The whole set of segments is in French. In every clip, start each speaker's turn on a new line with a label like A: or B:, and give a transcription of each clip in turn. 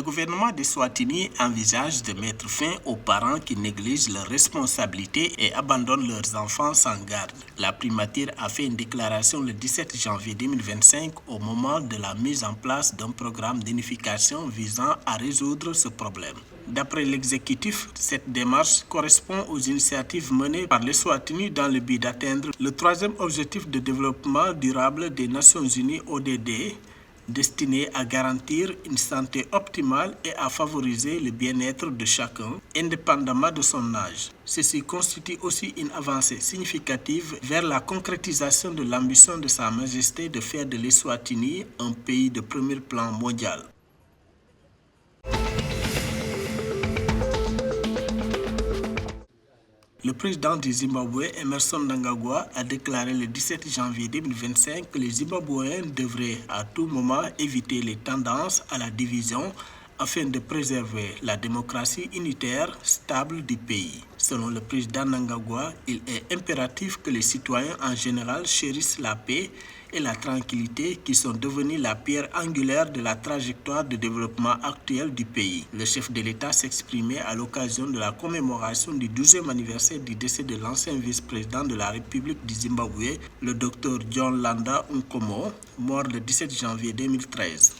A: Le gouvernement de Swatini envisage de mettre fin aux parents qui négligent leurs responsabilités et abandonnent leurs enfants sans garde. La primature a fait une déclaration le 17 janvier 2025 au moment de la mise en place d'un programme d'unification visant à résoudre ce problème. D'après l'exécutif, cette démarche correspond aux initiatives menées par les Swatini dans le but d'atteindre le troisième objectif de développement durable des Nations Unies ODD, destiné à garantir une santé optimale et à favoriser le bien-être de chacun, indépendamment de son âge. Ceci constitue aussi une avancée significative vers la concrétisation de l'ambition de Sa Majesté de faire de l'Eswatini un pays de premier plan mondial. Le président du Zimbabwe, Emmerson Mnangagwa, a déclaré le 17 janvier 2025 que les Zimbabwéens devraient à tout moment éviter les tendances à la division afin de préserver la démocratie unitaire stable du pays. Selon le président Mnangagwa, il est impératif que les citoyens en général chérissent la paix et la tranquillité qui sont devenus la pierre angulaire de la trajectoire de développement actuelle du pays. Le chef de l'État s'exprimait à l'occasion de la commémoration du 12e anniversaire du décès de l'ancien vice-président de la République du Zimbabwe, le Dr John Landa Nkomo, mort le 17 janvier 2013.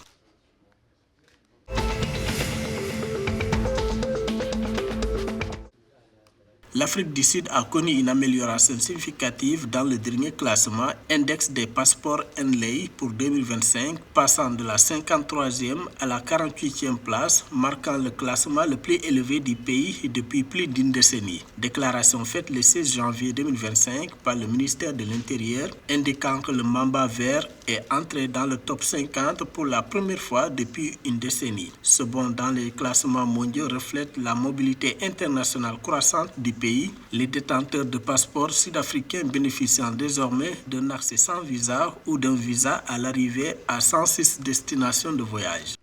A: L'Afrique du Sud a connu une amélioration significative dans le dernier classement Index des passeports Henley pour 2025, passant de la 53e à la 48e place, marquant le classement le plus élevé du pays depuis plus d'une décennie. Déclaration faite le 16 janvier 2025 par le ministère de l'Intérieur, indiquant que le Mamba vert est entré dans le top 50 pour la première fois depuis une décennie. Ce bond dans les classements mondiaux reflète la mobilité internationale croissante du pays, les détenteurs de passeports sud-africains bénéficiant désormais d'un accès sans visa ou d'un visa à l'arrivée à 106 destinations de voyage.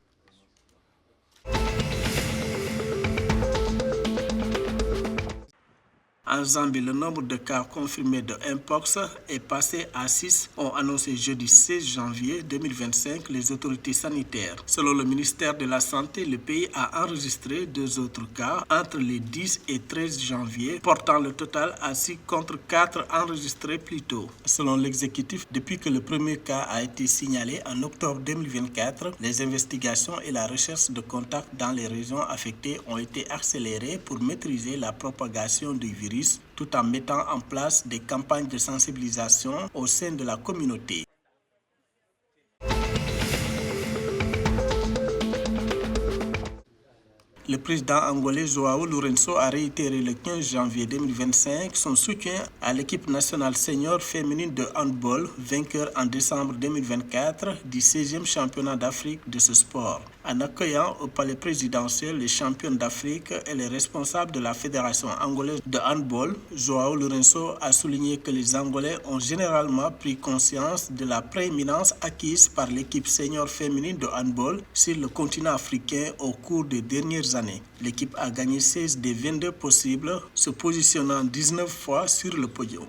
A: En Zambie, le nombre de cas confirmés de Mpox est passé à 6, ont annoncé jeudi 16 janvier 2025 les autorités sanitaires. Selon le ministère de la Santé, le pays a enregistré 2 autres cas entre les 10 et 13 janvier, portant le total à 6 contre 4 enregistrés plus tôt. Selon l'exécutif, depuis que le premier cas a été signalé en octobre 2024, les investigations et la recherche de contacts dans les régions affectées ont été accélérées pour maîtriser la propagation du virus, tout en mettant en place des campagnes de sensibilisation au sein de la communauté. Le président angolais João Lourenço a réitéré le 15 janvier 2025 son soutien à l'équipe nationale senior féminine de handball, vainqueur en décembre 2024 du 16e championnat d'Afrique de ce sport. En accueillant au palais présidentiel les championnes d'Afrique et les responsables de la Fédération angolaise de handball, João Lourenço a souligné que les Angolais ont généralement pris conscience de la prééminence acquise par l'équipe senior féminine de handball sur le continent africain au cours des dernières années. L'équipe a gagné 16 des 22 possibles, se positionnant 19 fois sur le podium.